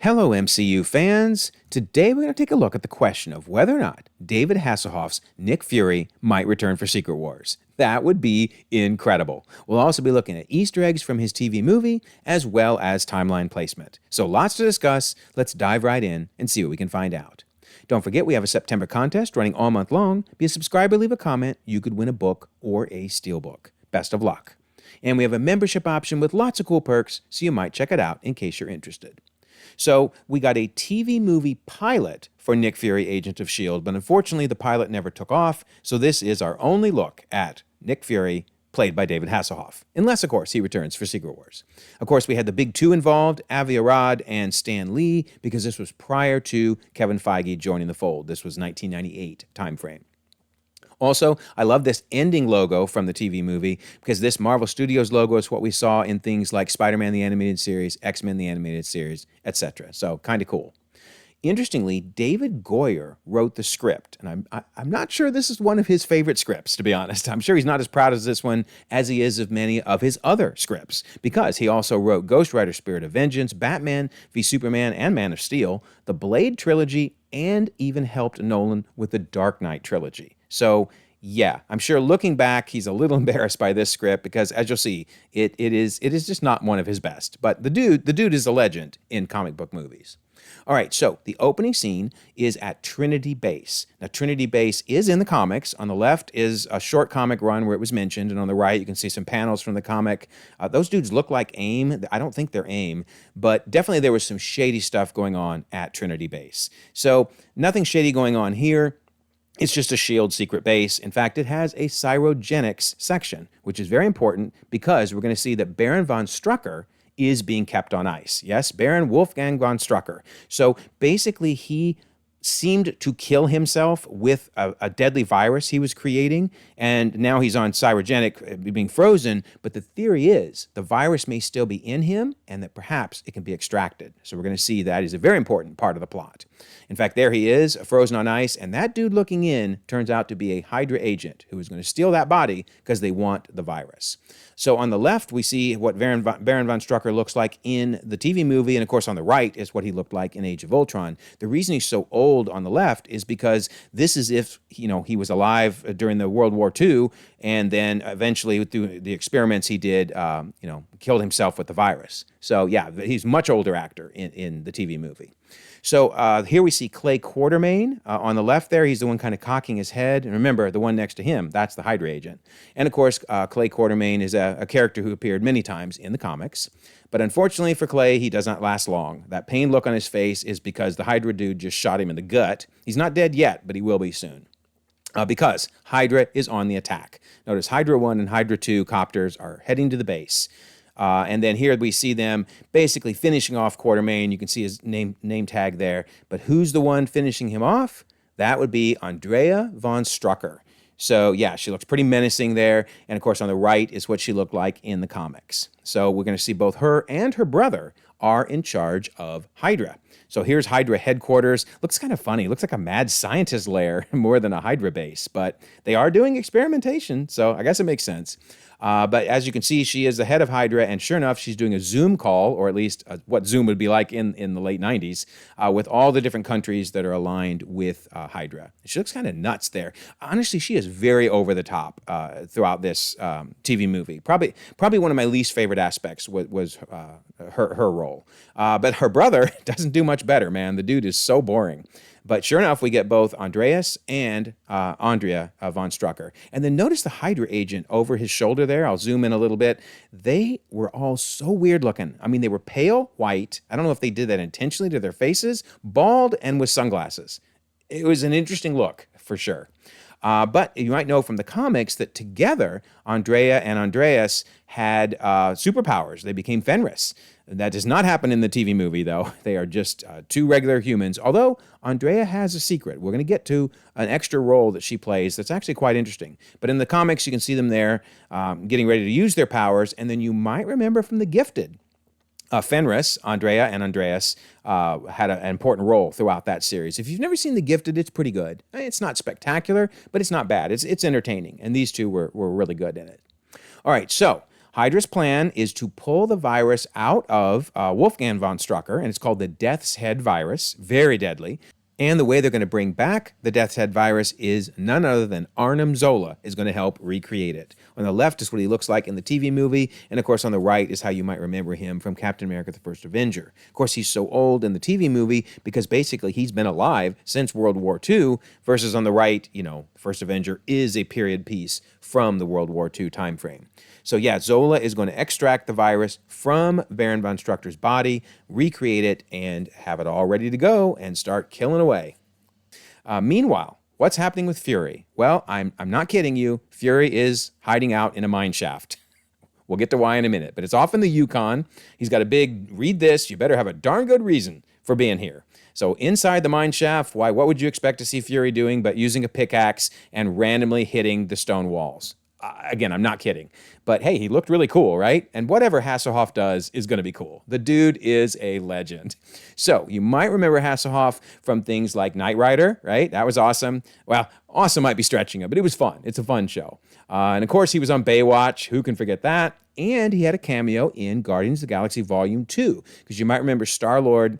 Hello, MCU fans! Today we're going to take a look at the question of whether or not David Hasselhoff's Nick Fury might return for Secret Wars. That would be incredible. We'll also be looking at Easter eggs from his TV movie, as well as timeline placement. So lots to discuss. Let's dive right in and see what we can find out. Don't forget we have a September contest running all month long. Be a subscriber, leave a comment. You could win a book or a steelbook. Best of luck. And we have a membership option with lots of cool perks, so you might check it out in case you're interested. So we got a TV movie pilot for Nick Fury, Agent of S.H.I.E.L.D., but unfortunately the pilot never took off, so this is our only look at Nick Fury, played by David Hasselhoff, unless, of course, he returns for Secret Wars. Of course, we had the big two involved, Avi Arad and Stan Lee, because this was prior to Kevin Feige joining the fold. This was 1998 timeframe. Also, I love this ending logo from the TV movie because this Marvel Studios logo is what we saw in things like Spider-Man the Animated Series, X-Men the Animated Series, etc. So, kind of cool. Interestingly, David Goyer wrote the script, and I'm not sure this is one of his favorite scripts, to be honest. I'm sure he's not as proud of this one as he is of many of his other scripts, because he also wrote Ghost Rider Spirit of Vengeance, Batman v Superman and Man of Steel, the Blade trilogy, and even helped Nolan with the Dark Knight trilogy. So, yeah, I'm sure looking back, he's a little embarrassed by this script because, as you'll see, it is just not one of his best. But the dude is a legend in comic book movies. All right, so the opening scene is at Trinity Base. Now, Trinity Base is in the comics. On the left is a short comic run where it was mentioned, and on the right you can see some panels from the comic. Those dudes look like AIM. I don't think they're AIM, but definitely there was some shady stuff going on at Trinity Base. So nothing shady going on here. It's just a S.H.I.E.L.D. secret base. In fact, it has a cryogenics section, which is very important because we're going to see that Baron von Strucker is being kept on ice. Yes, Baron Wolfgang von Strucker. So basically, he seemed to kill himself with a deadly virus he was creating, and now he's on cryogenic, being frozen, but the theory is the virus may still be in him and that perhaps it can be extracted. So we're going to see that is a very important part of the plot. In fact, there he is, frozen on ice, and that dude looking in turns out to be a HYDRA agent who is going to steal that body because they want the virus. So on the left, we see what Baron von Strucker looks like in the TV movie, and of course on the right is what he looked like in Age of Ultron. The reason he's so old on the left is because this is if he was alive during the World War II, and then eventually through the experiments he did, killed himself with the virus. So yeah, he's a much older actor in the TV movie. So here we see Clay Quartermain on the left there. He's the one kind of cocking his head. And remember, the one next to him, that's the HYDRA agent. And of course, Clay Quartermain is a character who appeared many times in the comics. But unfortunately for Clay, he does not last long. That pained look on his face is because the HYDRA dude just shot him in the gut. He's not dead yet, but he will be soon. Because HYDRA is on the attack. Notice HYDRA 1 and HYDRA 2 copters are heading to the base. And then here we see them basically finishing off Quartermain. You can see his name tag there. But who's the one finishing him off? That would be Andrea von Strucker. So yeah, she looks pretty menacing there. And of course on the right is what she looked like in the comics. So we're going to see both her and her brother are in charge of HYDRA. So here's HYDRA headquarters. Looks kind of funny. Looks like a mad scientist lair more than a HYDRA base. But they are doing experimentation, so I guess it makes sense. But as you can see, she is the head of HYDRA, and sure enough, she's doing a Zoom call, or at least what Zoom would be like in the late 90s, with all the different countries that are aligned with HYDRA. She looks kind of nuts there. Honestly, she is very over the top throughout this TV movie. Probably one of my least favorite aspects was her role. But her brother doesn't do much better, man. The dude is so boring. But sure enough, we get both Andreas and Andrea von Strucker. And then notice the HYDRA agent over his shoulder there. I'll zoom in a little bit. They were all so weird looking. I mean, they were pale white. I don't know if they did that intentionally to their faces, bald and with sunglasses. It was an interesting look, for sure. But you might know from the comics that together, Andrea and Andreas had superpowers. They became Fenris. That does not happen in the TV movie, though. They are just two regular humans, although Andrea has a secret. We're going to get to an extra role that she plays that's actually quite interesting. But in the comics, you can see them there getting ready to use their powers, and then you might remember from The Gifted, Fenris, Andrea, and Andreas had an important role throughout that series. If you've never seen The Gifted, it's pretty good. It's not spectacular, but it's not bad. It's entertaining, and these two were really good in it. All right, so HYDRA's plan is to pull the virus out of Wolfgang von Strucker, and it's called the Death's Head virus, very deadly. And the way they're going to bring back the Death's Head virus is none other than Arnim Zola is going to help recreate it. On the left is what he looks like in the TV movie, and of course on the right is how you might remember him from Captain America the First Avenger. Of course, he's so old in the TV movie because basically he's been alive since World War II, versus on the right, First Avenger is a period piece from the World War II time frame. So yeah, Zola is going to extract the virus from Baron von Strucker's body, recreate it, and have it all ready to go and start killing away. Meanwhile, what's happening with Fury? Well, I'm not kidding you. Fury is hiding out in a mine shaft. We'll get to why in a minute, but it's off in the Yukon. He's got a big, read this, you better have a darn good reason for being here. So inside the mine shaft, what would you expect to see Fury doing but using a pickaxe and randomly hitting the stone walls? Again, I'm not kidding. But hey, he looked really cool, right? And whatever Hasselhoff does is going to be cool. The dude is a legend. So you might remember Hasselhoff from things like Knight Rider, right? That was awesome. Well, awesome might be stretching it, but it was fun. It's a fun show. And of course, he was on Baywatch. Who can forget that? And he had a cameo in Guardians of the Galaxy Volume 2. Because you might remember Star-Lord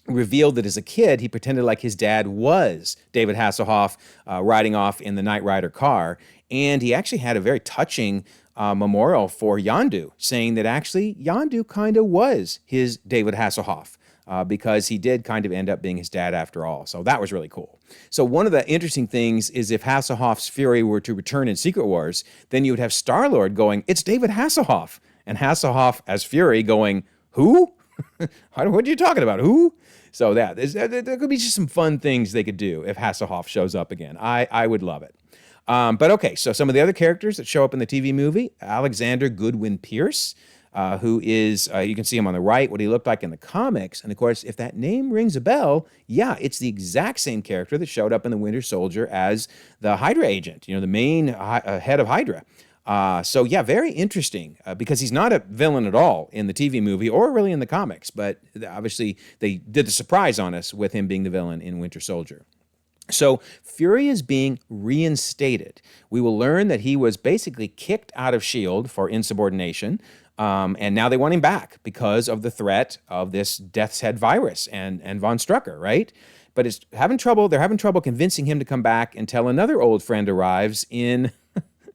revealed that as a kid, he pretended like his dad was David Hasselhoff riding off in the Knight Rider car. And he actually had a very touching memorial for Yondu, saying that actually Yondu kind of was his David Hasselhoff because he did kind of end up being his dad after all. So that was really cool. So one of the interesting things is if Hasselhoff's Fury were to return in Secret Wars, then you would have Star-Lord going, "It's David Hasselhoff," and Hasselhoff as Fury going, "Who? What are you talking about? Who?" So there could be just some fun things they could do if Hasselhoff shows up again. I would love it. But okay, so some of the other characters that show up in the TV movie, Alexander Goodwin Pierce, who is, you can see him on the right, what he looked like in the comics. And of course, if that name rings a bell, yeah, it's the exact same character that showed up in the Winter Soldier as the Hydra agent, the main head of Hydra. So yeah, very interesting because he's not a villain at all in the TV movie or really in the comics, but obviously they did the surprise on us with him being the villain in Winter Soldier. So Fury is being reinstated. We will learn that he was basically kicked out of S.H.I.E.L.D. for insubordination, and now they want him back because of the threat of this Death's Head virus and Von Strucker, right? But they're having trouble convincing him to come back until another old friend arrives in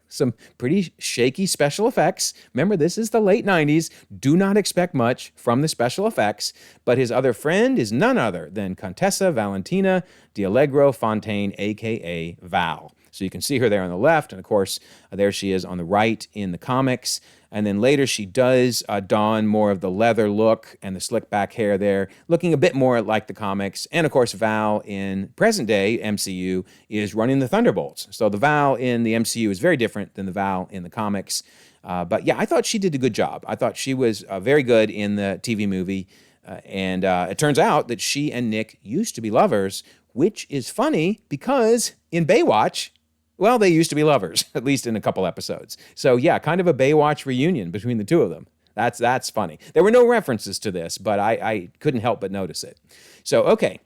some pretty shaky special effects. Remember, this is the late 90s. Do not expect much from the special effects. But his other friend is none other than Contessa Valentina de Allegro Fontaine, a.k.a. Val. So you can see her there on the left. And of course, there she is on the right in the comics. And then later she does don more of the leather look and the slick back hair there, looking a bit more like the comics. And of course, Val in present day MCU is running the Thunderbolts. So the Val in the MCU is very different than the Val in the comics. But yeah, I thought she did a good job. I thought she was very good in the TV movie. And it turns out that she and Nick used to be lovers, which is funny because in Baywatch, well, they used to be lovers, at least in a couple episodes. So yeah, kind of a Baywatch reunion between the two of them. That's funny. There were no references to this, but I couldn't help but notice it. So, okay,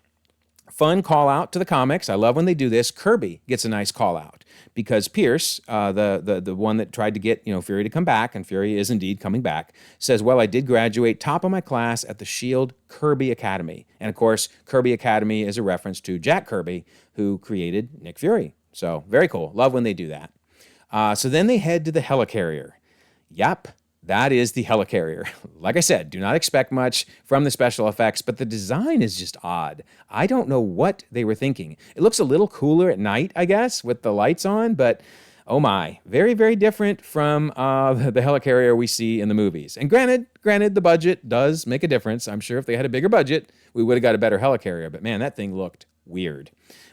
fun call out to the comics. I love when they do this. Kirby gets a nice call out because Pierce, the one that tried to get Fury to come back, and Fury is indeed coming back, says, "Well, I did graduate top of my class at the S.H.I.E.L.D. Kirby Academy." And of course, Kirby Academy is a reference to Jack Kirby, who created Nick Fury. So very cool. Love when they do that. So then they head to the Helicarrier. Yep, that is the Helicarrier. Like I said, do not expect much from the special effects, but the design is just odd. I don't know what they were thinking. It looks a little cooler at night, I guess, with the lights on, but oh my, very, very different from the Helicarrier we see in the movies. And granted, the budget does make a difference. I'm sure if they had a bigger budget, we would have got a better Helicarrier, but man, that thing looked weird.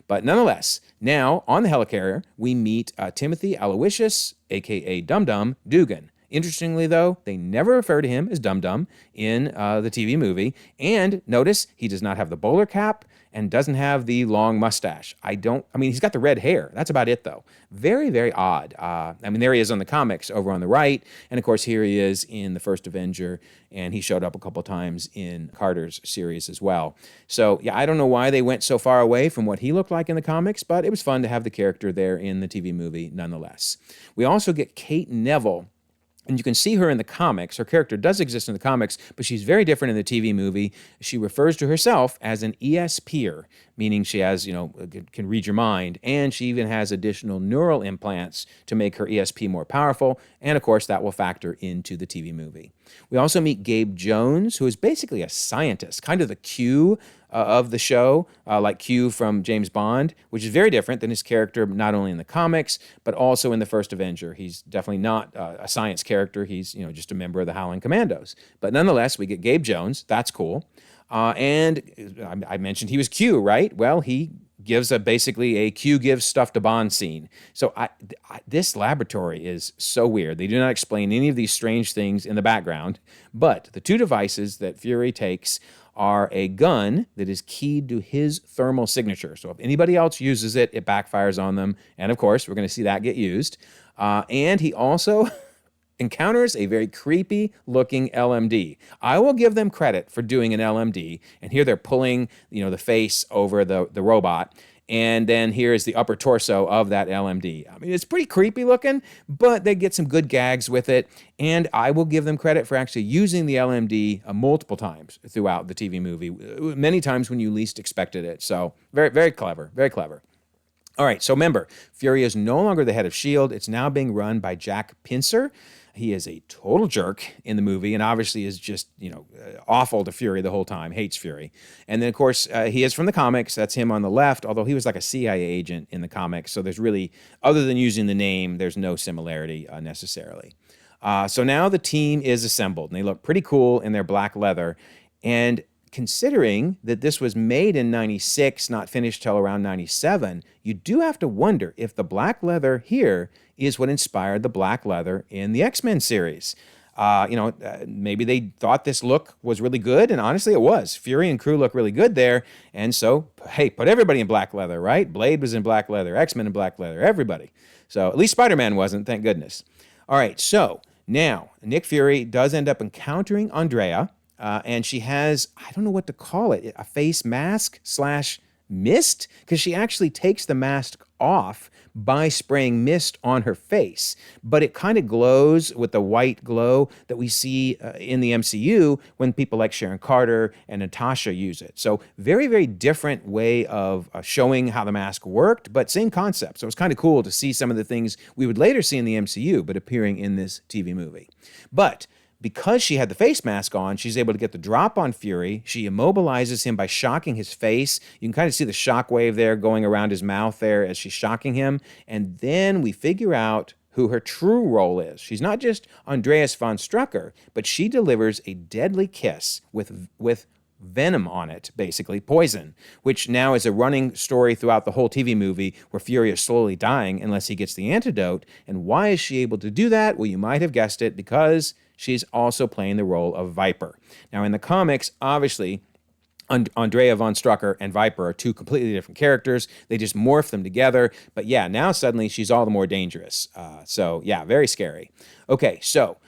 But nonetheless, now on the Helicarrier, we meet Timothy Aloysius, a.k.a. Dum Dum, Dugan. Interestingly, though, they never refer to him as Dum Dum in the TV movie. And notice he does not have the bowler cap and doesn't have the long mustache. He's got the red hair. That's about it, though. Very, very odd. There he is on the comics over on the right. And, of course, here he is in the first Avenger. And he showed up a couple times in Carter's series as well. So, yeah, I don't know why they went so far away from what he looked like in the comics, but it was fun to have the character there in the TV movie nonetheless. We also get Kate Neville And you can see her in the comics. Her character does exist in the comics, but she's very different in the TV movie. She refers to herself as an ESPer, meaning she has, can read your mind. And she even has additional neural implants to make her ESP more powerful. And of course, that will factor into the TV movie. We also meet Gabe Jones, who is basically a scientist, kind of the Q of the show, like Q from James Bond, which is very different than his character, not only in the comics, but also in the first Avenger. He's definitely not a science character. He's, just a member of the Howling Commandos. But nonetheless, we get Gabe Jones. That's cool. And I mentioned he was Q, right? Well, he gives basically a Q gives stuff to Bond scene. So this laboratory is so weird. They do not explain any of these strange things in the background, but the two devices that Fury takes are a gun that is keyed to his thermal signature. So if anybody else uses it, it backfires on them. And of course, we're going to see that get used. And he also encounters a very creepy looking LMD. I will give them credit for doing an LMD. And here they're pulling, the face over the robot. And then here's the upper torso of that LMD. I mean, it's pretty creepy looking, but they get some good gags with it. And I will give them credit for actually using the LMD multiple times throughout the TV movie, many times when you least expected it. So very, very clever, very clever. All right, so remember, Fury is no longer the head of S.H.I.E.L.D. It's now being run by Jack Pincer. He is a total jerk in the movie and obviously is just, awful to Fury the whole time, hates Fury. And then, of course, he is from the comics. That's him on the left, although he was like a CIA agent in the comics. So there's really, other than using the name, there's no similarity necessarily. So now the team is assembled, and they look pretty cool in their black leather. And considering that this was made in 96, not finished till around 97, you do have to wonder if the black leather here is what inspired the black leather in the X-Men series. Maybe they thought this look was really good, and honestly it was. Fury and crew look really good there, and so, hey, put everybody in black leather, right? Blade was in black leather, X-Men in black leather, everybody. So at least Spider-Man wasn't, thank goodness. All right, so now Nick Fury does end up encountering Andrea, and she has, I don't know what to call it, a face mask / mist, because she actually takes the mask off by spraying mist on her face, but it kind of glows with the white glow that we see in the MCU when people like Sharon Carter and Natasha use it. So very, very different way of showing how the mask worked, but same concept. So it's kind of cool to see some of the things we would later see in the MCU, but appearing in this TV movie. But because she had the face mask on, she's able to get the drop on Fury. She immobilizes him by shocking his face. You can kind of see the shockwave there going around his mouth there as she's shocking him. And then we figure out who her true role is. She's not just Andreas von Strucker, but she delivers a deadly kiss with venom on it, basically, poison, which now is a running story throughout the whole TV movie where Fury is slowly dying unless he gets the antidote. And why is she able to do that? Well, you might have guessed it, because she's also playing the role of Viper. Now, in the comics, obviously, Andrea von Strucker and Viper are two completely different characters. They just morph them together. But yeah, now suddenly she's all the more dangerous. So yeah, very scary. Okay, so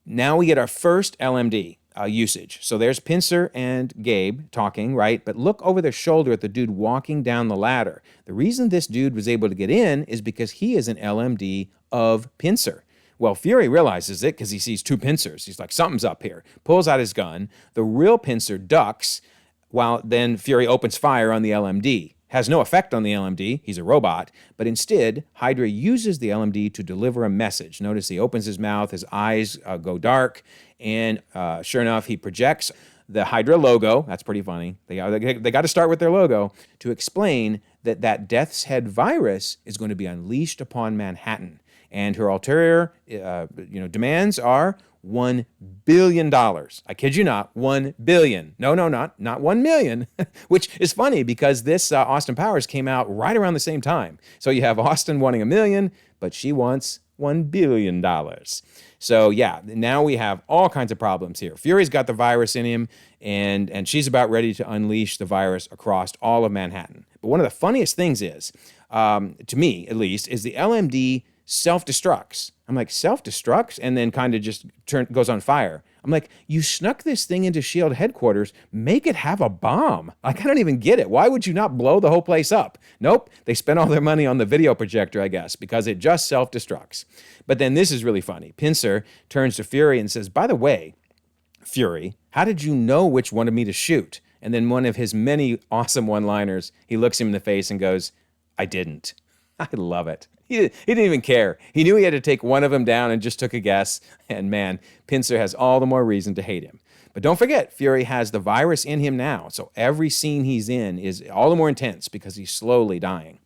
now we get our first LMD usage. So there's Pincer and Gabe talking, right? But look over their shoulder at the dude walking down the ladder. The reason this dude was able to get in is because he is an LMD of Pincer. Well, Fury realizes it because he sees two Pincers. He's like, something's up here. Pulls out his gun. The real Pincer ducks, while then Fury opens fire on the LMD. Has no effect on the LMD. He's a robot. But instead, Hydra uses the LMD to deliver a message. Notice he opens his mouth. His eyes go dark. And sure enough, he projects the Hydra logo. That's pretty funny. They got to start with their logo to explain that Death's Head virus is going to be unleashed upon Manhattan. And her ulterior, demands are $1 billion. I kid you not, $1 billion. No, not 1 million, which is funny because this Austin Powers came out right around the same time. So you have Austin wanting $1 million, but she wants $1 billion. So yeah, now we have all kinds of problems here. Fury's got the virus in him, and she's about ready to unleash the virus across all of Manhattan. But one of the funniest things is, to me at least, is the LMD self-destructs. I'm like, self-destructs? And then kind of just goes on fire. I'm like, you snuck this thing into S.H.I.E.L.D. headquarters. Make it have a bomb. Like, I don't even get it. Why would you not blow the whole place up? Nope. They spent all their money on the video projector, I guess, because it just self-destructs. But then this is really funny. Pincer turns to Fury and says, by the way, Fury, how did you know which one of me to shoot? And then one of his many awesome one-liners, he looks him in the face and goes, I didn't. I love it. He didn't even care. He knew he had to take one of them down and just took a guess. And man, Pincer has all the more reason to hate him. But don't forget, Fury has the virus in him now. So every scene he's in is all the more intense because he's slowly dying.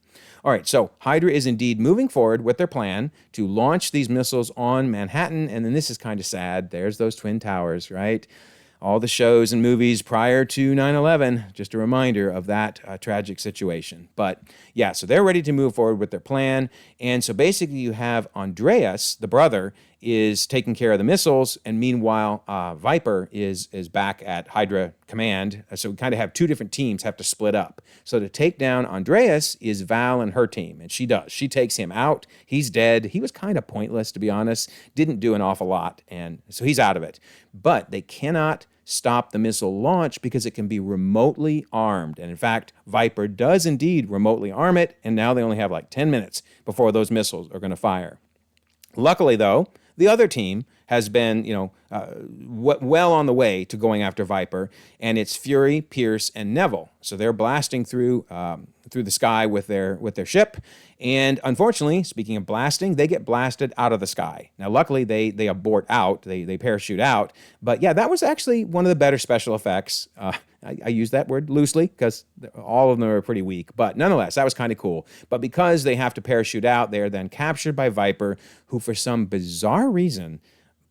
All right, so HYDRA is indeed moving forward with their plan to launch these missiles on Manhattan. And then this is kind of sad. There's those Twin Towers, right? All the shows and movies prior to 9/11, just a reminder of that tragic situation. But yeah, so they're ready to move forward with their plan. And so basically you have Andreas, the brother, is taking care of the missiles. And meanwhile, Viper is back at HYDRA command. So we kind of have two different teams have to split up. So to take down Andreas is Val and her team. And she does. She takes him out. He's dead. He was kind of pointless, to be honest. Didn't do an awful lot. And so he's out of it. But they cannot stop the missile launch because it can be remotely armed. And in fact, Viper does indeed remotely arm it, and now they only have like 10 minutes before those missiles are going to fire. Luckily, though, the other team has been, well on the way to going after Viper, and it's Fury, Pierce, and Neville. So they're blasting through the sky with their ship, and unfortunately, speaking of blasting, they get blasted out of the sky. Now, luckily, they abort out, they parachute out, but yeah, that was actually one of the better special effects. I use that word loosely because all of them are pretty weak, but nonetheless, that was kind of cool. But because they have to parachute out, they are then captured by Viper, who for some bizarre reason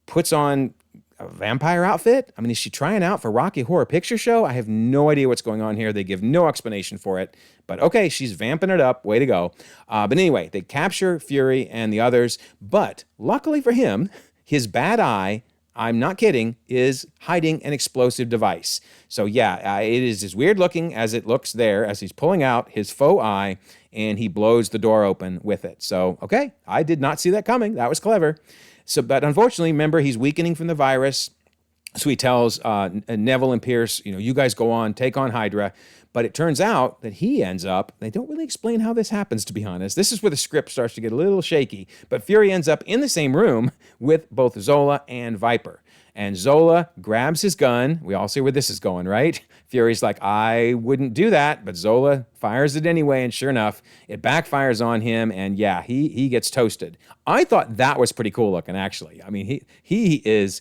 puts on a vampire outfit. I mean, is she trying out for Rocky Horror Picture Show? I have no idea what's going on here. They give no explanation for it. But okay, she's vamping it up. Way to go. But anyway, they capture Fury and the others. But luckily for him, his bad eye, I'm not kidding, is hiding an explosive device. So yeah, it is as weird looking as it looks there as he's pulling out his faux eye and he blows the door open with it. So, okay, I did not see that coming. That was clever. So, but unfortunately, remember, he's weakening from the virus. So he tells Neville and Pierce, you guys go on, take on HYDRA. But it turns out that he ends up, they don't really explain how this happens, to be honest. This is where the script starts to get a little shaky. But Fury ends up in the same room with both Zola and Viper. And Zola grabs his gun. We all see where this is going, right? Fury's like, I wouldn't do that. But Zola fires it anyway. And sure enough, it backfires on him. And yeah, he gets toasted. I thought that was pretty cool looking, actually. I mean, he's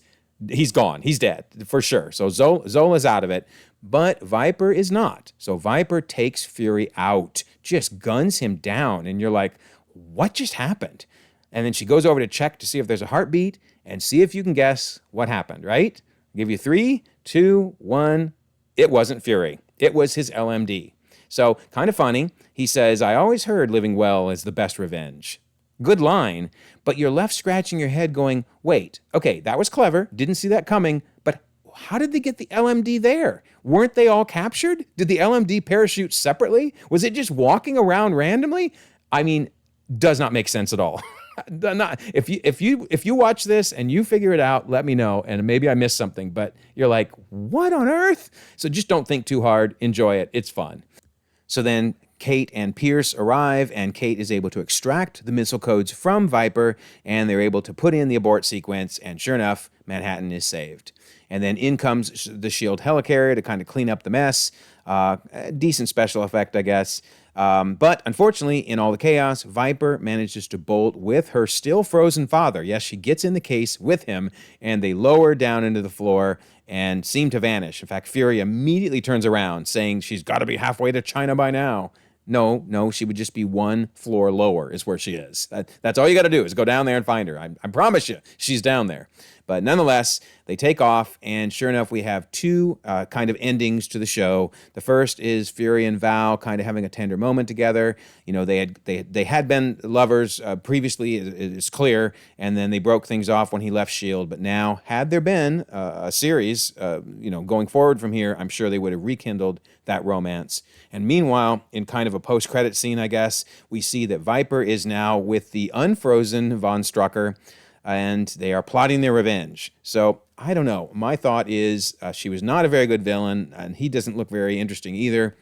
gone. He's dead for sure. So Zola's out of it. But Viper is not. So Viper takes Fury out, just guns him down. And you're like, what just happened? And then she goes over to check to see if there's a heartbeat and see if you can guess what happened, right? I'll give you 3, 2, 1. It wasn't Fury. It was his LMD. So kind of funny. He says, I always heard living well is the best revenge. Good line, but you're left scratching your head going, wait, okay, that was clever. Didn't see that coming, but how did they get the LMD there? Weren't they all captured? Did the LMD parachute separately? Was it just walking around randomly? I mean, does not make sense at all. If you watch this and you figure it out, let me know, and maybe I missed something, but you're like, what on earth? So just don't think too hard. Enjoy it. It's fun. So then Kate and Pierce arrive, and Kate is able to extract the missile codes from Viper, and they're able to put in the abort sequence, and sure enough, Manhattan is saved. And then in comes the S.H.I.E.L.D. helicarrier to kind of clean up the mess. A decent special effect, I guess. But unfortunately, in all the chaos, Viper manages to bolt with her still frozen father. Yes, she gets in the case with him, and they lower down into the floor and seem to vanish. In fact, Fury immediately turns around, saying she's got to be halfway to China by now. No, she would just be one floor lower is where she is. That's all you got to do is go down there and find her. I promise you, she's down there. But nonetheless, they take off, and sure enough, we have two kind of endings to the show. The first is Fury and Val kind of having a tender moment together. You know, they had been lovers previously, it's clear, and then they broke things off when he left S.H.I.E.L.D., but now, had there been a series, going forward from here, I'm sure they would have rekindled that romance. And meanwhile, in kind of a post-credit scene, I guess, we see that Viper is now with the unfrozen Von Strucker, and they are plotting their revenge. So, I don't know. My thought is she was not a very good villain, and he doesn't look very interesting either.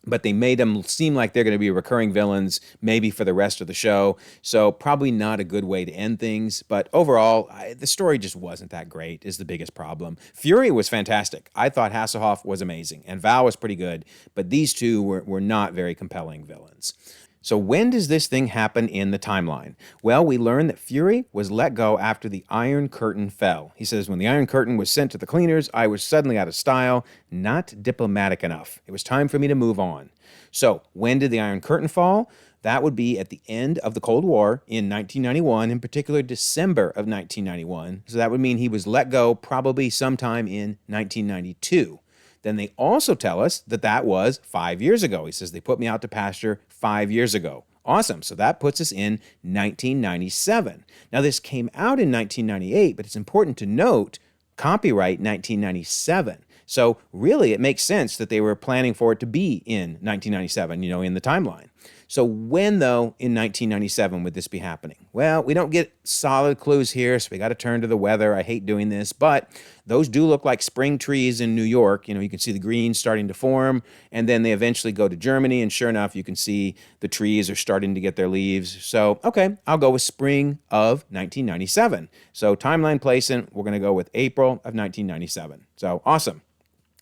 But they made them seem like they're going to be recurring villains, maybe for the rest of the show. So probably not a good way to end things. But overall, the story just wasn't that great, is the biggest problem. Fury was fantastic. I thought Hasselhoff was amazing, and Val was pretty good. But these two were not very compelling villains. So when does this thing happen in the timeline? Well, we learn that Fury was let go after the Iron Curtain fell. He says, when the Iron Curtain was sent to the cleaners, I was suddenly out of style, not diplomatic enough. It was time for me to move on. So when did the Iron Curtain fall? That would be at the end of the Cold War in 1991, in particular December of 1991. So that would mean he was let go probably sometime in 1992. Then they also tell us that that was 5 years ago. He says, they put me out to pasture 5 years ago. Awesome. So that puts us in 1997. Now, this came out in 1998, but it's important to note copyright 1997. So really, it makes sense that they were planning for it to be in 1997, in the timeline. So when, though, in 1997 would this be happening? Well, we don't get solid clues here, so we got to turn to the weather. I hate doing this, but those do look like spring trees in New York. You can see the greens starting to form, and then they eventually go to Germany, and sure enough, you can see the trees are starting to get their leaves. So, okay, I'll go with spring of 1997. So timeline placement, we're going to go with April of 1997. So awesome.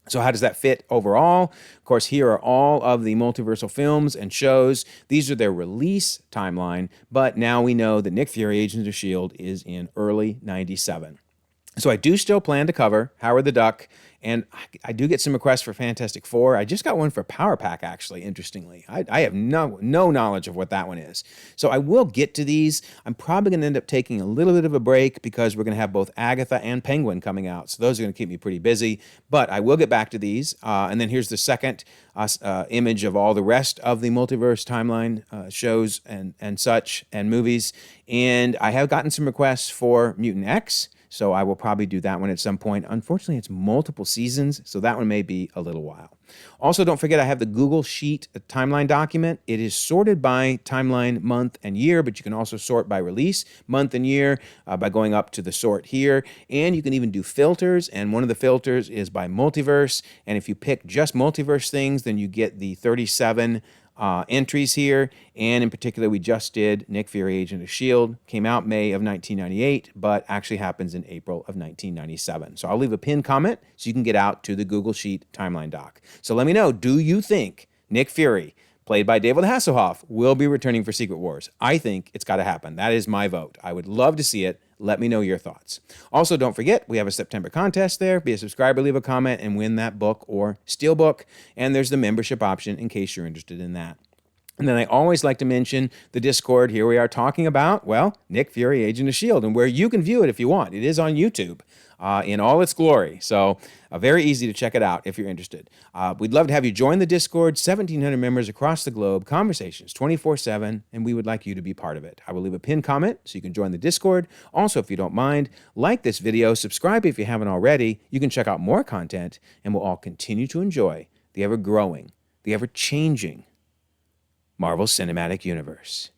So how does that fit overall? Of course, here are all of the multiversal films and shows. These are their release timeline, but now we know that Nick Fury, Agents of S.H.I.E.L.D., is in early 97. So I do still plan to cover Howard the Duck, and I do get some requests for Fantastic Four. I just got one for Power Pack, actually, interestingly. I have no knowledge of what that one is. So I will get to these. I'm probably going to end up taking a little bit of a break because we're going to have both Agatha and Penguin coming out. So those are going to keep me pretty busy. But I will get back to these. And then here's the second image of all the rest of the Multiverse timeline shows and such and movies. And I have gotten some requests for Mutant X. So I will probably do that one at some point. Unfortunately, it's multiple seasons, so that one may be a little while. Also, don't forget I have the Googlesheet timeline document. It is sorted by timeline, month, and year, but you can also sort by release, month, and year by going up to the sort here. And you can even do filters, and one of the filters is by multiverse. And if you pick just multiverse things, then you get the 37 entries here, and in particular, we just did Nick Fury, Agent of S.H.I.E.L.D., came out May of 1998, but actually happens in April of 1997. So I'll leave a pinned comment so you can get out to the Googlesheet timeline doc. So let me know, do you think Nick Fury, played by David Hasselhoff, will be returning for Secret Wars? I think it's got to happen. That is my vote. I would love to see it. Let me know your thoughts. Also, don't forget, we have a September contest there. Be a subscriber, leave a comment, and win that book or steelbook. And there's the membership option in case you're interested in that. And then I always like to mention the Discord. Here we are talking about, well, Nick Fury, Agent of S.H.I.E.L.D., and where you can view it if you want. It is on YouTube in all its glory. So very easy to check it out if you're interested. We'd love to have you join the Discord. 1,700 members across the globe, conversations 24/7, and we would like you to be part of it. I will leave a pinned comment so you can join the Discord. Also, if you don't mind, like this video, subscribe if you haven't already. You can check out more content, and we'll all continue to enjoy the ever-growing, the ever-changing Marvel Cinematic Universe.